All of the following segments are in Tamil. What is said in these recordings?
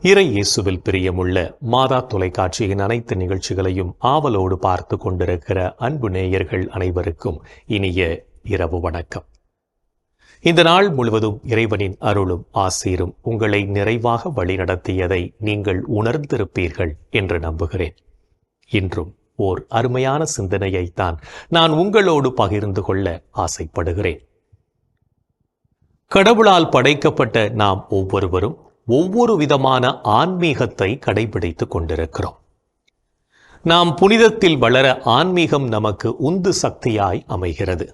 இறை இயேசுவில் பிரியமுள்ள மாதா தொலைக்காட்சியின் அனைத்து நிகழ்ச்சிகளையும் ஆவலோடு பார்த்து கொண்டிருக்கிற அன்பு நேயர்கள் அனைவருக்கும் இனிய இரவு வணக்கம். இந்த நாள் முழுவதும் இறைவனின் அருளும் ஆசீரும் உங்களை நிறைவாக வழிநடத்தியதை நீங்கள் உணர்ந்திருப்பீர்கள் என்று நம்புகிறேன். இன்றும் ஓர் அருமையான சிந்தனையைத்தான் நான் உங்களோடு பகிர்ந்து கொள்ள ஆசைப்படுகிறேன். கடவுளால் படைக்கப்பட்ட நாம் ஒவ்வொருவரும் ஒவ்வொரு விதமான ஆன்மீகத்தை கடைபிடித்துக் கொண்டிருக்கிறோம். நாம் புனிதத்தில் வளர ஆன்மீகம் நமக்கு உந்து சக்தியாய் அமைகிறது.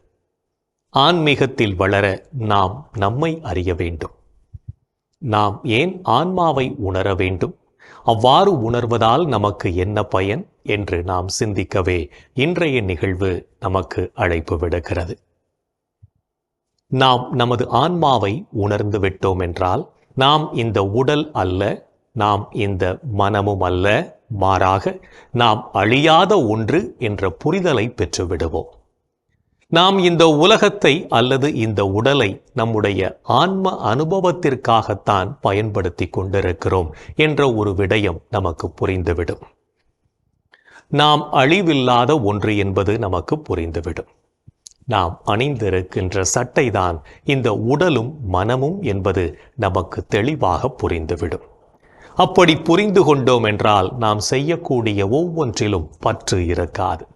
ஆன்மீகத்தில் வளர நாம் நம்மை அறிய வேண்டும். நாம் ஏன் ஆன்மாவை உணர வேண்டும், அவ்வாறு உணர்வதால் நமக்கு என்ன பயன் என்று நாம் சிந்திக்கவே இன்றைய நிகழ்வு நமக்கு அழைப்பு விடுக்கிறது. நாம் நமது ஆன்மாவை உணர்ந்து விட்டோம் என்றால் நாம் இந்த உடல் அல்ல, நாம் இந்த மனமும் அல்ல, மாறாக நாம் அழியாத ஒன்று என்ற புரிதலை பெற்றுவிடுவோம். நாம் இந்த உலகத்தை அல்லது இந்த உடலை நம்முடைய ஆன்ம அனுபவத்திற்காகத்தான் பயன்படுத்தி கொண்டிருக்கிறோம் என்ற ஒரு விடயம் நமக்கு புரிந்துவிடும். நாம் அழிவில்லாத ஒன்று என்பது நமக்கு புரிந்துவிடும். நாம் அணிந்திருக்கின்ற சட்டைதான் இந்த உடலும் மனமும் என்பது நமக்கு தெளிவாக புரிந்துவிடும். அப்படி புரிந்து கொண்டோம் என்றால் நாம் செய்யக்கூடிய ஒவ்வொன்றிலும் பற்று இருக்காது.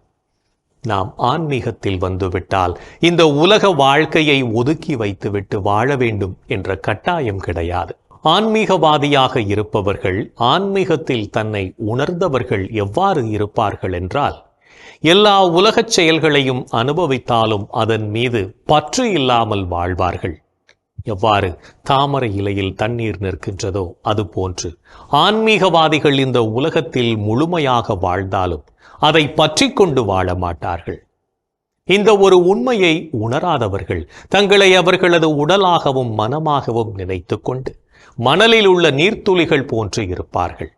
நாம் ஆன்மீகத்தில் வந்துவிட்டால் இந்த உலக வாழ்க்கையை ஒதுக்கி வைத்துவிட்டு வாழ வேண்டும் என்ற கட்டாயம் கிடையாது. ஆன்மீகவாதியாக இருப்பவர்கள், ஆன்மீகத்தில் தன்னை உணர்ந்தவர்கள் எவ்வாறு இருப்பார்கள் என்றால், எல்லா உலகச் செயல்களையும் அனுபவித்தாலும் அதன் மீது பற்று இல்லாமல் வாழ்வார்கள். எவ்வாறு தாமரை இலையில் தண்ணீர் நிற்கின்றதோ அதுபோன்று ஆன்மீகவாதிகள் இந்த உலகத்தில் முழுமையாக வாழ்ந்தாலும் அதை பற்றி கொண்டு வாழ மாட்டார்கள். இந்த ஒரு உண்மையை உணராதவர்கள் தங்களை அவர்களது உடலாகவும் மனமாகவும் நினைத்து கொண்டு மணலில் உள்ள நீர்த்துளிகள் போன்று இருப்பார்கள்.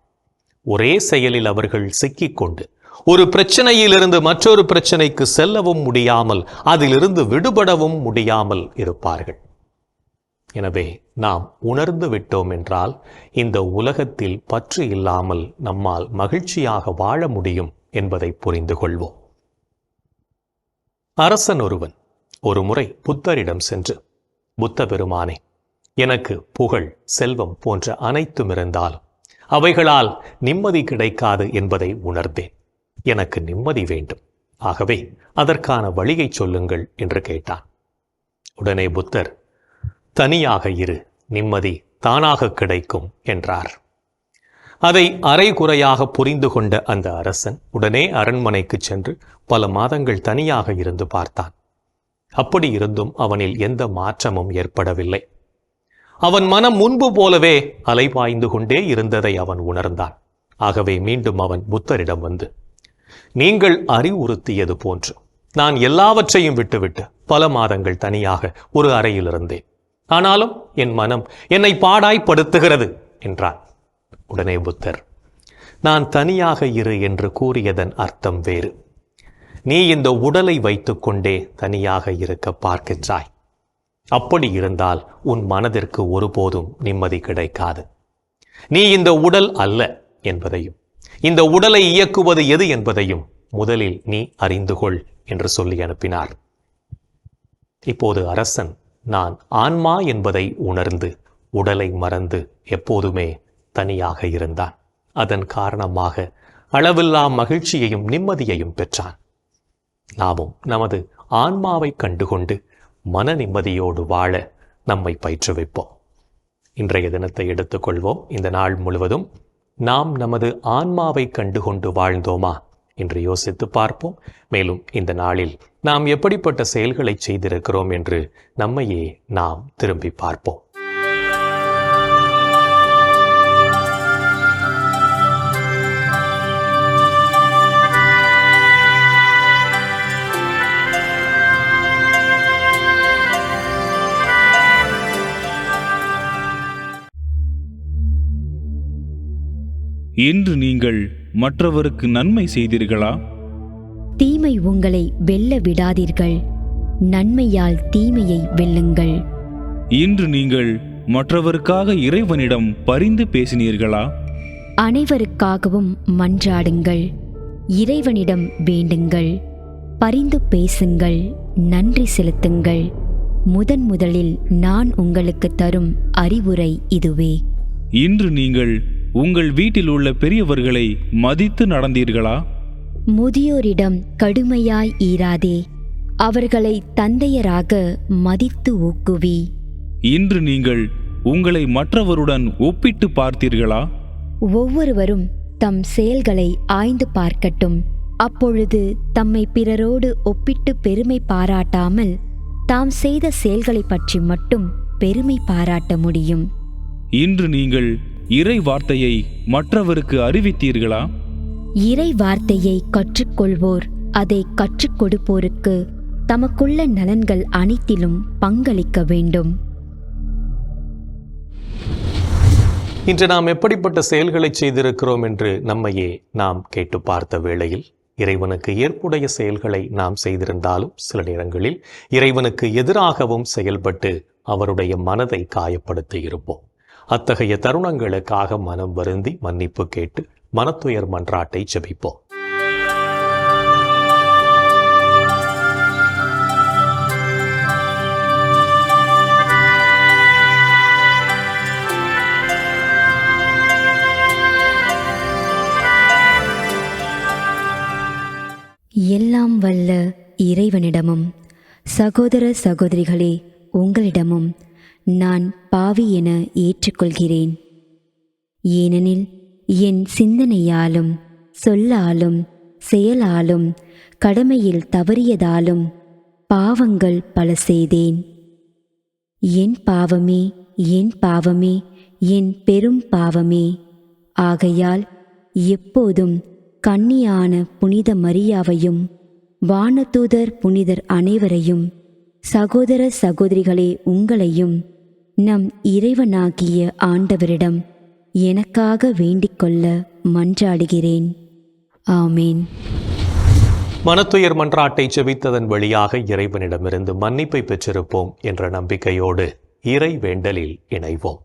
ஒரே செயலில் அவர்கள் சிக்கிக்கொண்டு ஒரு பிரச்சனையிலிருந்து மற்றொரு பிரச்சனைக்கு செல்லவும் முடியாமல் அதிலிருந்து விடுபடவும் முடியாமல் இருப்பார்கள். எனவே நாம் உணர்ந்து விட்டோம் என்றால் இந்த உலகத்தில் பற்று இல்லாமல் நம்மால் மகிழ்ச்சியாக வாழ முடியும் என்பதை புரிந்து கொள்வோம். அரசன் ஒருவன் ஒரு முறை புத்தரிடம் சென்று, புத்த பெருமானே, எனக்கு புகழ், செல்வம் போன்ற அனைத்தும் இருந்தாலும் அவைகளால் நிம்மதி கிடைக்காது என்பதை உணர்ந்தேன். எனக்கு நிம்மதி வேண்டும். ஆகவே அதற்கான வழியை சொல்லுங்கள் என்று கேட்டான். உடனே புத்தர், தனியாக இரு, நிம்மதி தானாக கிடைக்கும் என்றார். அதை அரைகுறையாக புரிந்து கொண்ட அந்த அரசன் உடனே அரண்மனைக்கு சென்று பல மாதங்கள் தனியாக இருந்து பார்த்தான். அப்படி இருந்தும் அவனில் எந்த மாற்றமும் ஏற்படவில்லை. அவன் மனம் முன்பு போலவே அலைபாய்ந்து கொண்டே இருந்ததை அவன் உணர்ந்தான். ஆகவே மீண்டும் அவன் புத்தரிடம் வந்து, நீங்கள் அறிவுறுத்தியது போன்று நான் எல்லாவற்றையும் விட்டுவிட்டு பல மாதங்கள் தனியாக ஒரு அறையில் இருந்தேன். ஆனாலும் என் மனம் என்னை பாடாய்ப்படுத்துகிறது என்றான். உடனே புத்தர், நான் தனியாக இரு என்று கூறியதன் அர்த்தம் வேறு. நீ இந்த உடலை வைத்துக்கொண்டே தனியாக இருக்க பார்க்கின்றாய். அப்படி இருந்தால் உன் மனதிற்கு ஒருபோதும் நிம்மதி கிடைக்காது. நீ இந்த உடல் அல்ல என்பதையும் இந்த உடலை இயக்குவது எது என்பதையும் முதலில் நீ அறிந்து கொள் என்று சொல்லி அனுப்பினார். இப்போது அரசன் நான் ஆன்மா என்பதை உணர்ந்து உடலை மறந்து எப்போதுமே தனியாக இருந்தான். அதன் காரணமாக அளவில்லா மகிழ்ச்சியையும் நிம்மதியையும் பெற்றான். நாமும் நமது ஆன்மாவை கண்டுகொண்டு மன நிம்மதியோடு வாழ நம்மை பயிற்றுவிப்போம். இன்றைய தினத்தை எடுத்துக்கொள்வோம். இந்த நாள் முழுவதும் நாம் நமது ஆன்மாவை கண்டுகொண்டு வாழ்ந்தோமா என்று யோசித்து பார்ப்போம். மேலும் இந்த நாளில் நாம் எப்படிப்பட்ட செயல்களை செய்திருக்கிறோம் என்று நம்மையே நாம் திரும்பி பார்ப்போம். இன்று நீங்கள் மற்றவருக்கு நன்மை செய்தீர்களா? தீமை உங்களை வெல்ல விடாதீர்கள், நன்மையால் தீமையை வெல்லுங்கள். இன்று நீங்கள் மற்றவருக்காக இறைவனிடம் பரிந்து பேசினீர்களா? அனைவருக்காகவும் மன்றாடுங்கள், இறைவனிடம் வேண்டுங்கள், பரிந்து பேசுங்கள், நன்றி செலுத்துங்கள். முதலில் நான் உங்களுக்கு தரும் அறிவுரை இதுவே. இன்று நீங்கள் உங்கள் வீட்டில் உள்ள பெரியவர்களை மதித்து நடந்தீர்களா? முதியோரிடம் கடுமையாய் ஈராதே, அவர்களை தந்தையராக மதித்து ஊக்குவி. இன்று நீங்கள் உங்களை மற்றவருடன் ஒப்பிட்டு பார்த்தீர்களா? ஒவ்வொருவரும் தம் செயல்களை ஆய்ந்து பார்க்கட்டும். அப்பொழுது தம்மை பிறரோடு ஒப்பிட்டு பெருமை பாராட்டாமல் தாம் செய்த செயல்களை பற்றி மட்டும் பெருமை பாராட்ட முடியும். இன்று நீங்கள் இறை வார்த்தையை மற்றவருக்கு அறிவித்தீர்களா? இறை வார்த்தையை கற்றுக்கொள்வோர் அதை கற்றுக் கொடுப்போருக்கு தமக்குள்ள நலன்கள் அனைத்திலும் பங்களிக்க வேண்டும். இன்று நாம் எப்படிப்பட்ட செயல்களை செய்திருக்கிறோம் என்று நம்மையே நாம் கேட்டு பார்த்த வேளையில், இறைவனுக்கு ஏற்புடைய செயல்களை நாம் செய்திருந்தாலும் சில நேரங்களில் இறைவனுக்கு எதிராகவும் செயல்பட்டு அவருடைய மனதை காயப்படுத்தி இருப்போம். அத்தகைய தருணங்களுக்காக மனம் வருந்தி மன்னிப்பு கேட்டு மனத்துயர் மன்றாட்டை ஜெபிப்போம். எல்லாம் வல்ல இறைவனிடமும் சகோதர சகோதரிகளே உங்களிடமும் நான் பாவி என ஏற்றுக்கொள்கிறேன். ஏனெனில் என் சிந்தனையாலும் சொல்லாலும் செயலாலும் கடமையில் தவறியதாலும் பாவங்கள் பல செய்தேன். என் பாவமே, என் பாவமே, என் பெரும் பாவமே. ஆகையால் எப்போதும் கன்னியான புனித மரியாவையும் வானதூதர் புனிதர் அனைவரையும் சகோதர சகோதரிகளே உங்களையும் நம் இறைவனாகிய ஆண்டவரிடம் எனக்காக வேண்டிக்கொள்ள மன்றாடுகிறேன். ஆமேன். மனத்துயர் மன்றாட்டை ஜெபித்ததன் வழியாக இறைவனிடமிருந்து மன்னிப்பை பெற்றிருப்போம் என்ற நம்பிக்கையோடு இறை வேண்டலில் இணைவோம்.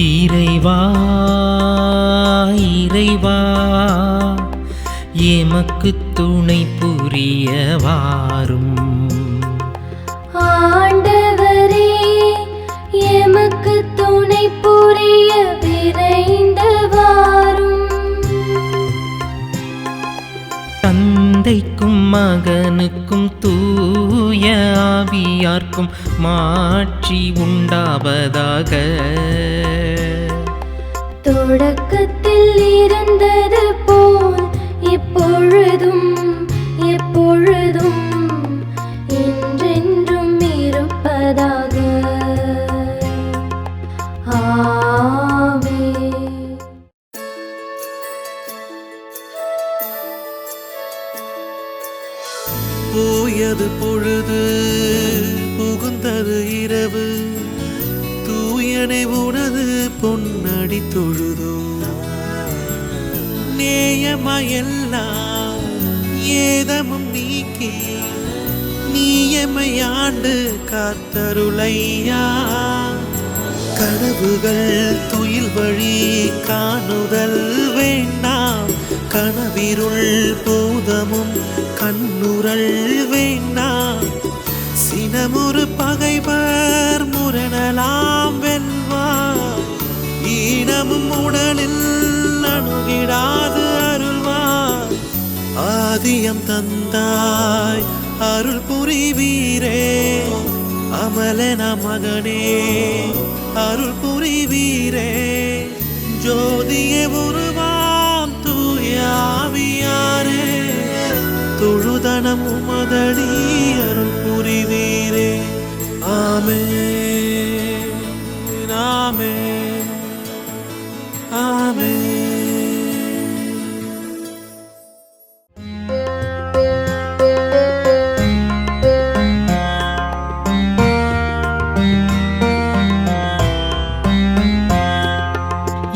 இறைவா இறைவா எமக்கு துணை புரிய வாரும். ஆண்டவரே எமக்கு துணை புரிய விரைந்து வாரும். தந்தைக்கும் மகனுக்கும் தூய ஆவியார்க்கும் மாட்சி உண்டாவதாக. தொடக்கத்தில் இருந்தது போல் இப்பொழுதும் எப்பொழுதும் என்றென்றும் இருப்பதாக. ஆமென். போயது பொழுது புகுந்தது இரவு, தூயனை உனது பொன்னடி தொழுதோ. நேயமையெல்லாம் ஏதமும் நீக்கி நீயமையாண்டு காத்தருளையா. கனவுகள் துயில் வழி காணுதல் வேண்டாம், கனவிருள் பூதமும் கண்ணுரல் வேண்டாம். சினமுறு பகைவர் முரணலாம் வெல்வார், ஈனமும் உடலில் அணுகிடாது அருள்வார். ஆதியம் தந்தாய் அருள் புரிவீரே, அமலன மகனே அருள் புரிவீரே. ஜோதிய உருவாம் தூயாவியாரே, தொழுதனம் உமதடி அருள் புரிவீரே. ஆமென் ஆமென் ஆமென்.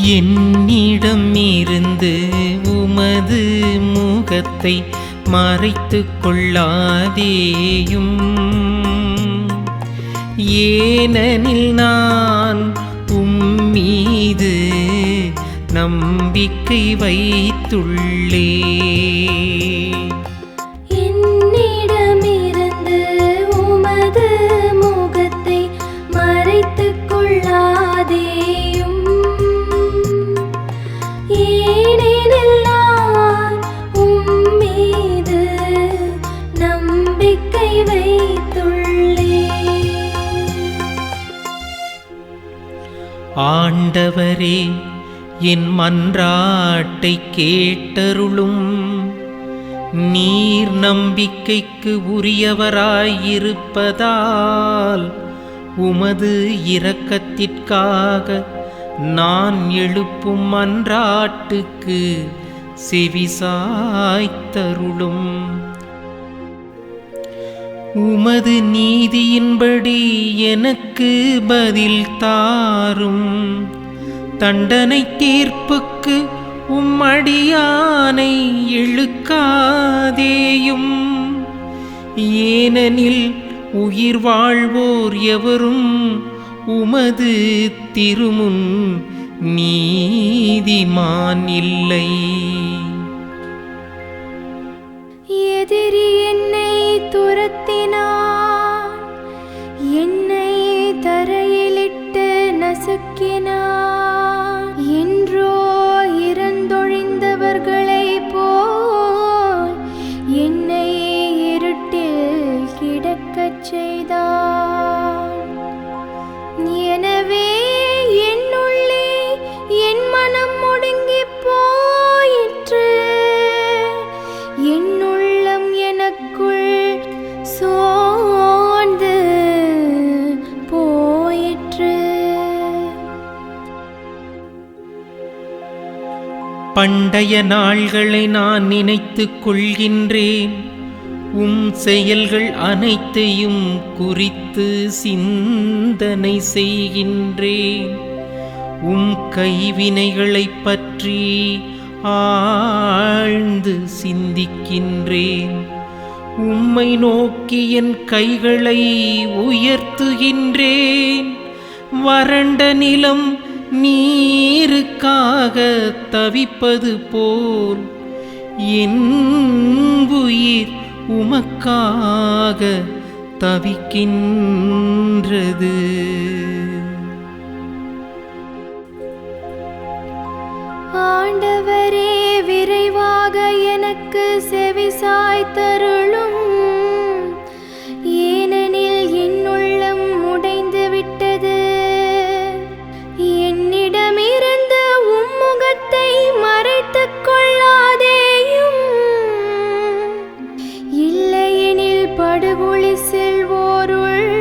என்னிடம் இருந்து உமது முகத்தை மறைத்து கொள்ளாதேயும். ஏனெனில் நான் உம்மீது நம்பிக்கை வைத்துள்ளேன். என்னிடமிருந்து உமது முகத்தை மறைத்துக் கொள்ளாதேயும். ஏனெனில் நான் உம்மீது நம்பிக்கை வைத்துள்ளேன். ஆண்டவரே, என் மன்றாட்டை கேட்டருளும். நீர் நம்பிக்கைக்கு உரியவராயிருப்பதால் உமது இரக்கத்திற்காக நான் எழுப்பும் மன்றாட்டுக்கு செவிசாய்த்தருளும். உமது நீதியின்படி எனக்கு பதில் தாரும். தண்டனை தீர்ப்புக்கு உம்மடியானை இழுக்காதேயும். ஏனெனில் உயிர் வாழ்வோர் எவரும் உமது திருமுன் நீதிமான் இல்லை. எதிரி என்னை துரத்தினான், என்னை தரையிலிட்டு நசுக்கினான். என்றோ இறந்தொழிந்தவர்களைப் போல் என்னை இருட்டில் கிடக்கச் செய்தான். எனவே என்னுள்ளே என் மனம் ஒடுங்கிப் போயிற்று. என் உள்ளம் எனக்குள் சோர்ந்து போயிற்று. பண்டைய நாள்களை நான் நினைத்துக் கொள்கின்றேன். உம் செயல்கள் அனைத்தையும் குறித்து சிந்தனை செய்கின்றேன். உம் கைவினைகளைப் பற்றி ஆழ்ந்து சிந்திக்கின்றேன். உம்மை நோக்கி என் கைகளை உயர்த்துகின்றேன். வறண்ட நிலம் நீருக்காக தவிப்பது போல் என் உயிர் உமக்காக தவிக்கின்றது. ஆண்டவரே, விரைவாக எனக்கு செவிசாய்த்தருளும். ஏனெனில் என் உள்ளம் உடைந்து விட்டது. என்னிடமிருந்து உம்முகத்தை மறைத்துக் கொள்ளாதேயும். இல்லையெனில் படுகொலி செல்வோருள்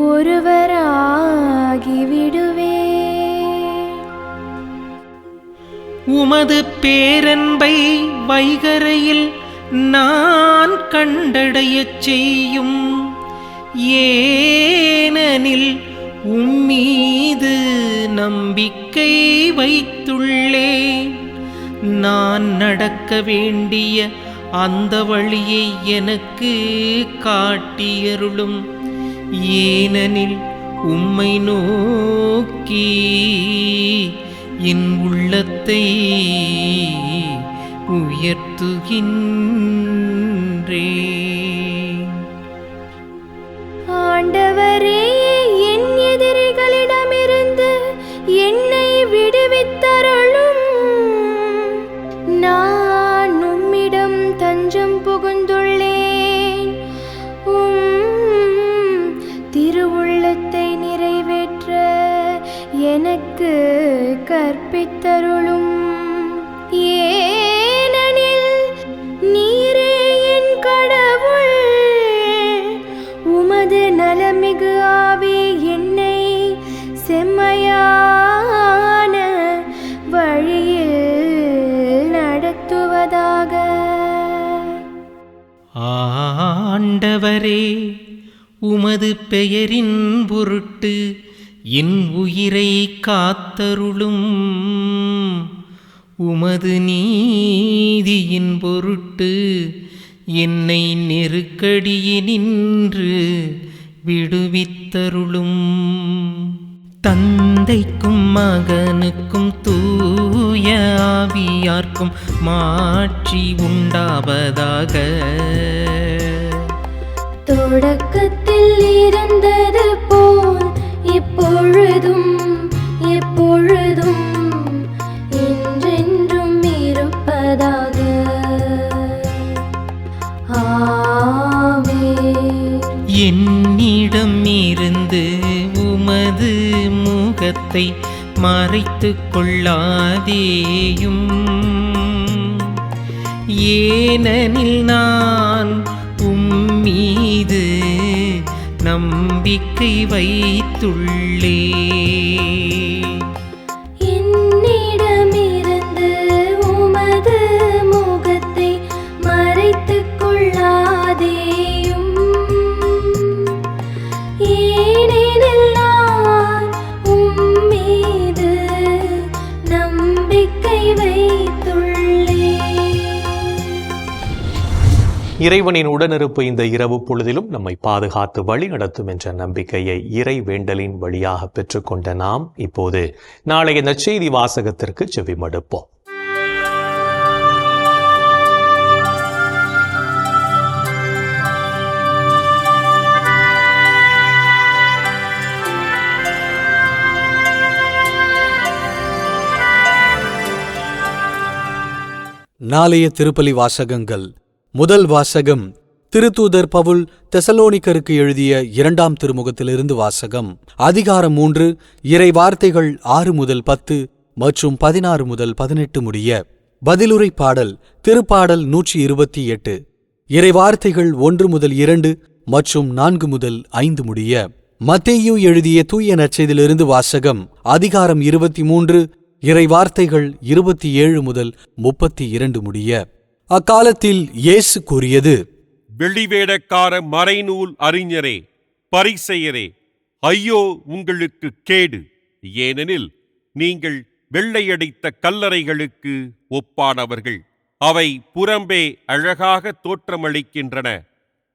ஒருவராகிவிடுவேன். உமது பேரன்பை வைகரையில் நான் கண்டடையச் செய்யும். ஏனெனில் உம்மீது நம்பிக்கை வைத்துள்ளேன். நான் நடக்க வேண்டிய அந்த வழியை எனக்கு காட்டியருளும். ஏனெனில் உம்மை நோக்கி என் உள்ளத்தை உயர்த்துகின்றேன். ஆண்டவரே, என் எதிரிகளிடமிருந்து என்னை விடுவித்தருளும். நான் உம்மிடம் தஞ்சம் புகுந்துள்ளேன். திருவுள்ளத்தை நிறைவேற்ற எனக்கு கற்பித்தருளும். ஏனெனில் நீரே என் கடவுள். உமது நலமிகு ஆவி என்னை செம்மையான வழியில் நடத்துவதாக. ஆண்டவரே, உமது பெயரின் பொருட்டு என் உயிரை காத்தருளும் உமது நீதியின் பொருட்டு என்னை நெருக்கடியினின்று விடுவித்தருளும். தந்தைக்கும் மகனுக்கும் தூய ஆவியார்க்கும் மாட்சி உண்டாவதாக. தொடக்கத்தில் இருந்தது போல் இப்பொழுதும் எப்பொழுதும் என்றென்றும் இருப்பதாக. ஆமென். என்னிடம் இருந்து உமது முகத்தை மறைத்துக் கொள்ளாதேயும், ஏனெனில் நான் உம்மீது நம்பிக்கை வைத்துள்ளேன். என்னிடமிருந்து உமது முகத்தை மறைத்துக் கொள்ளாதேயும், ஏனெனில் நான் உம்மீது நம்பிக்கை வைத்துள்ளேன். இறைவனின் உடனிருப்பு இந்த இரவு பொழுதிலும் நம்மை பாதுகாத்து வழி நடத்தும் என்ற நம்பிக்கையை இறை வேண்டலின் வழியாக பெற்றுக்கொண்ட நாம் இப்போது நாளைய நற்செய்தி வாசகத்திற்கு செவிமடுப்போம். நாளைய திருப்பலி வாசகங்கள். முதல் வாசகம் திருத்தூதர் பவுல் தெசலோனிக்கருக்கு எழுதிய 2ஆம் திருமுகத்திலிருந்து வாசகம். அதிகாரம் 3, இறை வார்த்தைகள் 6 முதல் 10 மற்றும் 16 முதல் 18 முடிய. பதிலுரை பாடல் திருப்பாடல் 128. இறை வார்த்தைகள் 1 முதல் 2 மற்றும் 4 முதல் 5 முடிய. மத்தேயு எழுதிய தூய நற்செய்தியிலிருந்து வாசகம். அதிகாரம் 23, இறை வார்த்தைகள் 27 முதல் 32 முடிய. அக்காலத்தில் இயேசு கூறியது: வெளிவேடக்கார மறைநூல் அறிஞரே, பரிசேயரே, ஐயோ உங்களுக்கு கேடு! ஏனெனில் நீங்கள் வெள்ளையடித்த கல்லறைகளுக்கு ஒப்பானவர்கள். அவை புறம்பே அழகாக தோற்றமளிக்கின்றன,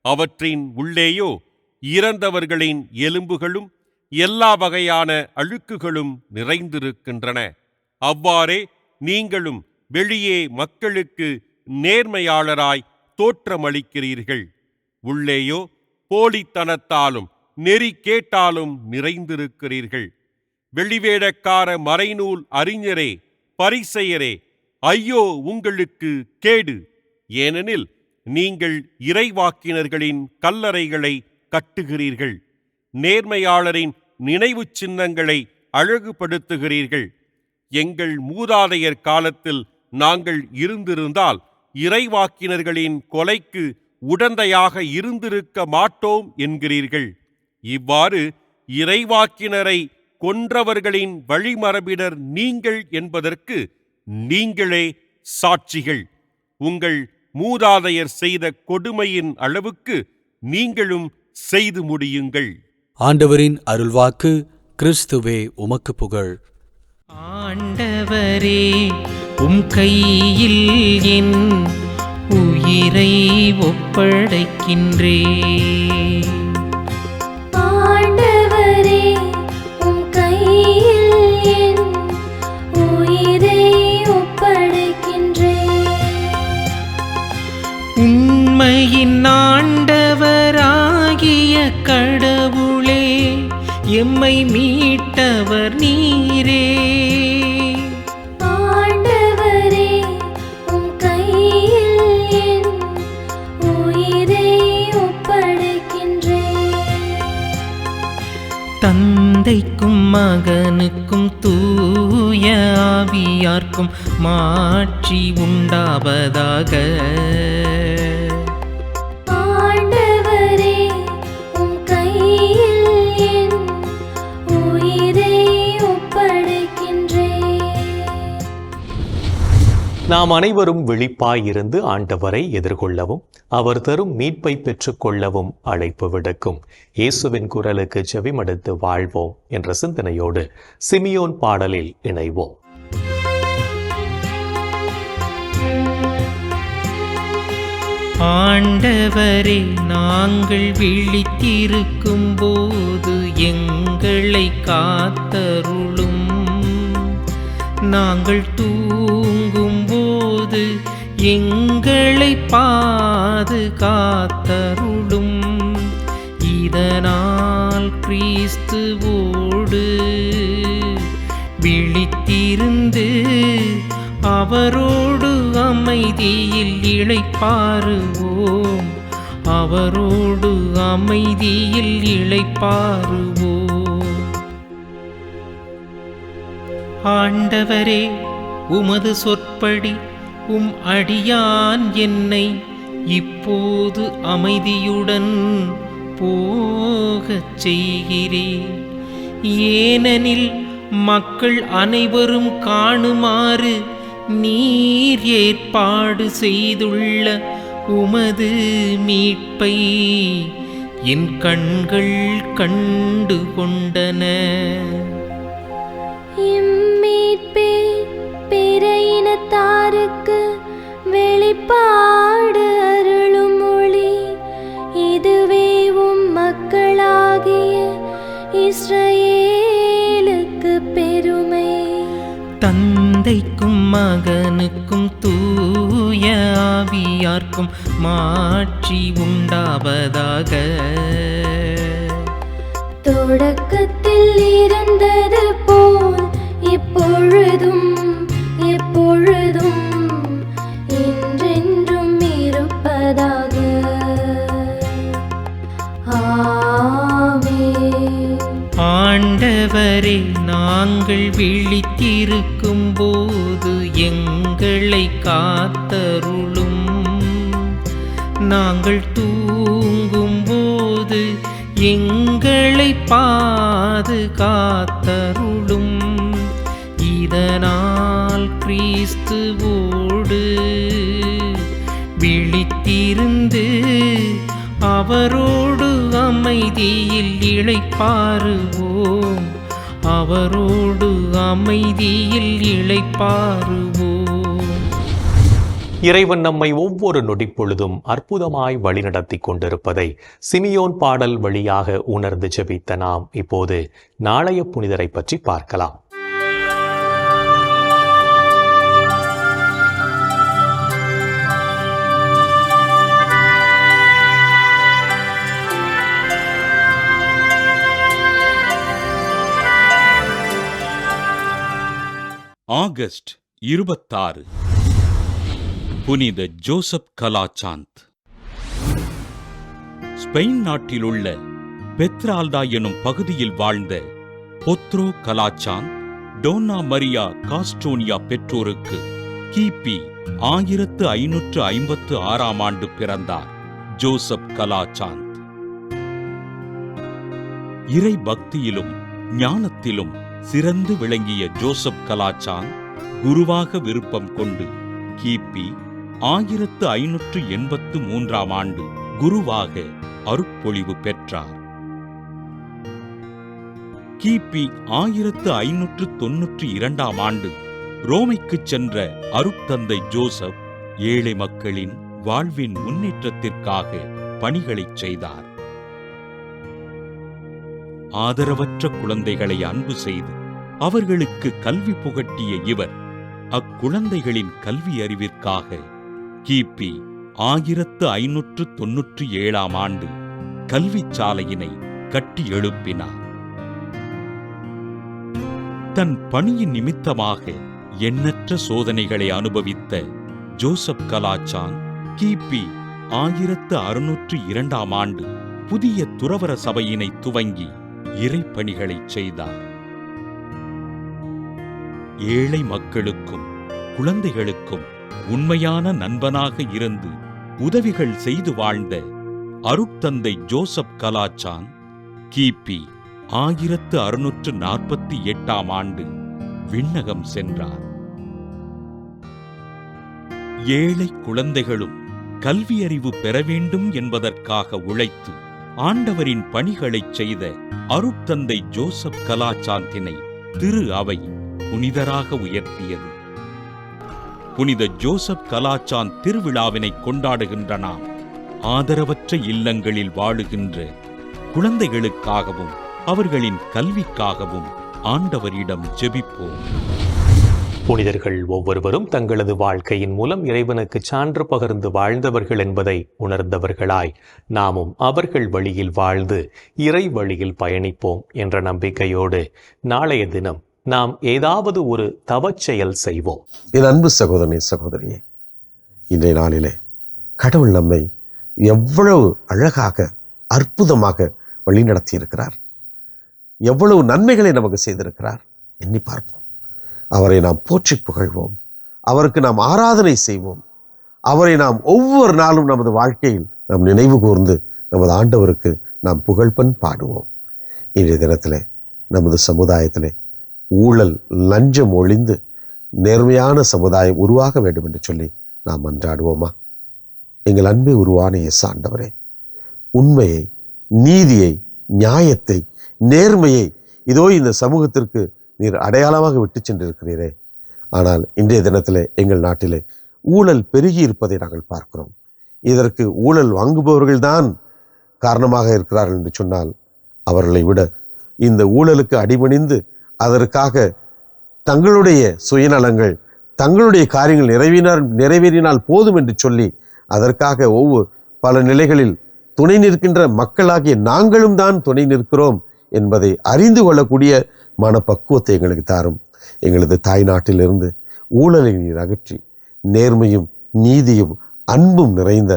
அவற்றின் உள்ளேயோ இறந்தவர்களின் எலும்புகளும் எல்லா வகையான அழுக்குகளும் நிறைந்திருக்கின்றன. அவ்வாறே நீங்களும் வெளியே மக்களுக்கு நேர்மையாளராய் தோற்றமளிக்கிறீர்கள், உள்ளேயோ போலித்தனத்தாலும் நெறிகேட்டாலும் நிறைந்திருக்கிறீர்கள். வெளிவேடக்கார மறைநூல் அறிஞரே, பரிசேயரே, ஐயோ உங்களுக்கு கேடு! ஏனெனில் நீங்கள் இறைவாக்கினர்களின் கல்லறைகளை கட்டுகிறீர்கள், நேர்மையாளரின் நினைவு சின்னங்களை அழகுபடுத்துகிறீர்கள். எங்கள் மூதாதையர் காலத்தில் நாங்கள் இருந்திருந்தால் இறைவாக்கினர்களின் கொலைக்கு உடந்தையாக இருந்திருக்க மாட்டோம் என்கிறீர்கள். இவ்வாறு இறைவாக்கினரை கொன்றவர்களின் வழிமரபினர் நீங்கள் என்பதற்கு நீங்களே சாட்சிகள். உங்கள் மூதாதையர் செய்த கொடுமையின் அளவுக்கு நீங்களும் செய்து முடியுங்கள். ஆண்டவரின் அருள்வாக்கு. கிறிஸ்துவே உமக்கு புகழ். ஆண்டவரே, உம் கையில் என் உயிரை ஒப்படைக்கின்றேன். ஆண்டவரே, உம் கையில் என் உயிரை ஒப்படைக்கின்றேன். உண்மையின் ஆண்டவராகிய கடவுளே, எம்மை மீட்டவர் நீரே. ஆண்டவரே, உம் கையில் என் உயிரை ஒப்படைக்கின்றேன். தந்தைக்கும் மகனுக்கும் தூய ஆவியார்க்கும் மாட்சி உண்டாவதாக. ஆண்டவரே, உம் கையில் என் உயிரை ஒப்படைக்கின்றேன். நாம் அனைவரும் விழிப்பாயிருந்து ஆண்டவரை எதிர்கொள்ளவும் அவர் தரும் மீட்பை பெற்றுக்கொள்ளவும் அழைப்பு விடுக்கும் இயேசுவின் குரலுக்கு செவிமடுத்து வாழ்வோம் என்ற சிந்தனையோடு சிமியோன் பாடலில் இணைவோம். ஆண்டவரே, நாங்கள் விழித்திருக்கும் போது எங்களை காத்தருளும். நாங்கள் தூங்கும் போது எங்களை பாதுகாத்தருளும். இதனால் கிறிஸ்துவோடு விழித்திருந்து அவரோடு அமைதியில் இளைப்பாறுவோம். அவரோடு அமைதியில் இளைப்பாறுவோம். ஆண்டவரே, உமது சொற்படி உம் அடியான் என்னை இப்போது அமைதியுடன் போகச் செய்கிறேன். ஏனெனில் மக்கள் அனைவரும் காணுமாறு நீர் ஏற்பாடு செய்துள்ள உமது மீட்பை என் கண்கள் கண்டு கொண்டன. இம்மீட்பே பிற இனத்தாருக்கு வெளிப்பாடு அருளும் ஒளி. இதுவே உம் மக்களாகிய இஸ்ரவேலுக்கு பெருமை. தந்தைக்கும் மகனுக்கும் தூய ஆவியார்க்கும் மாட்சி உண்டாவதாக. தொடக்கத்தில் இருந்தது போல் இப்பொழுதும் எப்பொழுதும் என்றென்றும் இருப்பதாக. ஆமென். ஆண்டவரே, நாங்கள் விழித்திருக்கும் போது எங்களை காத்தருளும். நாங்கள் தூங்கும் போது எங்களை பாதுகாத்தருளும். இதனால் கிறிஸ்துவோடு விழித்திருந்து அவரோடு அமைதியில் இளைப்பாறுவோம். அவரோடு அமைதியில் இளைப்பாறுவோம். இறைவன் நம்மை ஒவ்வொரு நொடிப்பொழுதும் அற்புதமாய் வழிநடத்தி கொண்டிருப்பதை சிமியோன் பாடல் வழியாக உணர்ந்து ஜெபித்த நாம் இப்போது நாளைய புனிதரை பற்றி பார்க்கலாம். ஆகஸ்ட் 26 புனித ஜோசப் கலாசாந்த். ஸ்பெயின் நாட்டிலுள்ள பெத்ரால்டா எனும் பகுதியில் வாழ்ந்த பொத்ரோ கலாசாந்த் டோன்னா மரியா காஸ்டோனியா பெற்றோருக்கு கிபி 1556ஆம் ஆண்டு பிறந்தார். ஜோசப் கலாசாந்த் இறை பக்தியிலும் ஞானத்திலும் சிறந்து விளங்கிய ஜோசப் கலாசாந்த் குருவாக விருப்பம் கொண்டு கிபி 1583ஆம் ஆண்டு குருவாக அருட்பொழிவு பெற்றார். கிபி 1592ஆம் ஆண்டு ரோமைக்குச் சென்ற அருட்தந்தை ஜோசப் ஏழை மக்களின் வாழ்வின் முன்னேற்றத்திற்காக பணிகளைச் செய்தார். ஆதரவற்ற குழந்தைகளை அன்பு செய்து அவர்களுக்கு கல்வி புகட்டிய இவர் அக்குழந்தைகளின் கல்வி அறிவிற்காக கிபி 1597ஆம் ஆண்டு கல்விச் சாலையினை கட்டி எழுப்பினார். தன் பணியின் நிமித்தமாக எண்ணற்ற சோதனைகளை அனுபவித்த ஜோசப் கலாசாந்த் கிபி 1602ஆம் ஆண்டு புதிய துறவற சபையினை துவங்கி இறைப்பணிகளைச் செய்தார். ஏழை மக்களுக்கும் குழந்தைகளுக்கும் உண்மையான நண்பனாக இருந்து உதவிகள் செய்து வாழ்ந்த அருட்தந்தை ஜோசப் கலாசாந்த் கிபி 1648ஆம் ஆண்டு விண்ணகம் சென்றார். ஏழை குழந்தைகளும் கல்வியறிவு பெற வேண்டும் என்பதற்காக உழைத்து ஆண்டவரின் பணிகளைச் செய்த அருட்தந்தை ஜோசப் கலாசாந்தினை திரு அவை புனிதராக உயர்த்தியது. புனித ஜோசப் கலாசாந்த் திருவிழாவினை கொண்டாடுகின்ற நாம் ஆதரவற்ற இல்லங்களில் வாழுகின்ற குழந்தைகளுக்காகவும் அவர்களின் கல்விக்காகவும் ஆண்டவரிடம் ஜெபிப்போம். புனிதர்கள் ஒவ்வொருவரும் தங்களது வாழ்க்கையின் மூலம் இறைவனுக்கு சான்று பகிர்ந்து வாழ்ந்தவர்கள் என்பதை உணர்ந்தவர்களாய் நாமும் அவர்கள் வழியில் வாழ்ந்து இறை வழியில் பயணிப்போம் என்ற நம்பிக்கையோடு நாளைய தினம் நாம் ஏதாவது ஒரு தவச்செயல் செய்வோம். என் அன்பு சகோதரனே, சகோதரியே, இன்றைய நாளிலே கடவுள் நம்மை எவ்வளவு அழகாக அற்புதமாக வழிநடத்தி இருக்கிறார், எவ்வளவு நன்மைகளை நமக்கு செய்திருக்கிறார் எண்ணி பார்ப்போம். அவரை நாம் போற்றி புகழ்வோம், அவருக்கு நாம் ஆராதனை செய்வோம், அவரை நாம் ஒவ்வொரு நாளும் நமது வாழ்க்கையில் நாம் நினைவு கூர்ந்து நமது ஆண்டவருக்கு நாம் புகழ்பன் பாடுவோம். இன்றைய தினத்திலே நமது சமுதாயத்திலே ஊழல் லஞ்சம் ஒழிந்து நேர்மையான சமுதாயம் உருவாக வேண்டும் என்று சொல்லி நாம் மன்றாடுவோமா? எங்கள் அன்பை உருவான இயேசு ஆண்டவரே, உண்மையை, நீதியை, நியாயத்தை, நேர்மையை இதோ இந்த சமூகத்திற்கு நீர் அடையாளமாக விட்டு சென்றிருக்கிறீரே. ஆனால் இன்றைய தினத்திலே எங்கள் நாட்டிலே ஊழல் பெருகி இருப்பதை நாங்கள் பார்க்கிறோம். இதற்கு ஊழல் வாங்குபவர்கள்தான் காரணமாக இருக்கிறார்கள் என்று சொன்னால் அவர்களை விட இந்த ஊழலுக்கு அடிபணிந்து அதற்காக தங்களுடைய சுயநலங்கள், தங்களுடைய காரியங்கள் நிறைவேறினால் போதும் என்று சொல்லி அதற்காக பல நிலைகளில் துணை நிற்கின்ற மக்களாகிய நாங்களும் தான் துணை நிற்கிறோம் என்பதை அறிந்து கொள்ளக்கூடிய மனப்பக்குவத்தை எங்களுக்கு தாரும். எங்களது தாய் நாட்டிலிருந்து ஊழலை நீர் அகற்றி நேர்மையும் நீதியும் அன்பும் நிறைந்த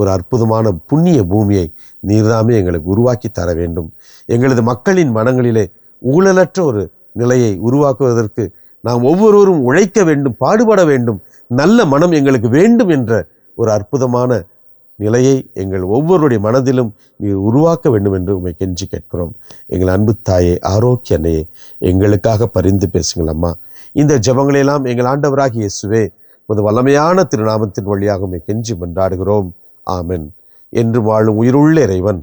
அற்புதமான புண்ணிய பூமியை நீர்தாமே எங்களுக்கு உருவாக்கி தர வேண்டும். எங்களது மக்களின் மனங்களிலே ஊழலற்ற ஒரு நிலையை உருவாக்குவதற்கு நாம் ஒவ்வொருவரும் உழைக்க வேண்டும், பாடுபட வேண்டும். நல்ல மனம் எங்களுக்கு வேண்டும் என்ற ஒரு அற்புதமான நிலையை எங்கள் ஒவ்வொருடைய மனதிலும் நீர் உருவாக்க வேண்டும் என்று உம்மை கெஞ்சி கேட்கிறோம். எங்கள் அன்பு தாயே, ஆரோக்கிய அன்னையே, எங்களுக்காக பரிந்து பேசுங்கள் அம்மா. இந்த ஜெபங்களெல்லாம் எங்கள் ஆண்டவராகிய இயேசுவே உமது வல்லமையான திருநாமத்தின் வழியாக உம்மை கெஞ்சி மன்றாடுகிறோம். ஆமென். என்று வாழும் உயிருள்ள இறைவன்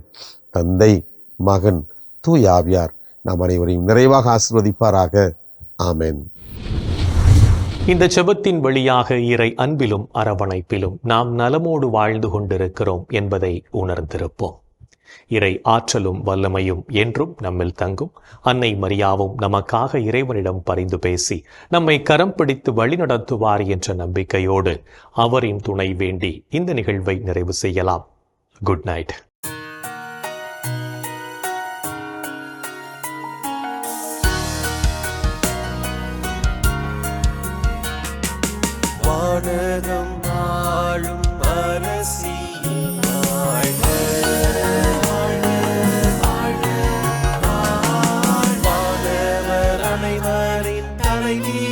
தந்தை, மகன், தூய ஆவியார் நாம் அனைவரையும் நிறைவாக ஆசீர்வதிப்பாராக. ஆமென். இந்த ஜெபத்தின் வழியாக இறை அன்பிலும் அரவணைப்பிலும் நாம் நலமோடு வாழ்ந்து கொண்டிருக்கிறோம் என்பதை உணர்ந்திருப்போம். இறை ஆற்றலும் வல்லமையும் என்றும் நம்மில் தங்கும். அன்னை மரியாவும் நமக்காக இறைவனிடம் பரிந்து பேசி நம்மை கரம் பிடித்து வழிநடத்துவார் என்ற நம்பிக்கையோடு அவரின் துணை வேண்டி இந்த நிகழ்வை நிறைவு செய்யலாம். Good night. வானகம் ஆளும் அரசி வாழ்க, வாழ்க, வாழ்க, வானவர் அனைவரின் தலைவி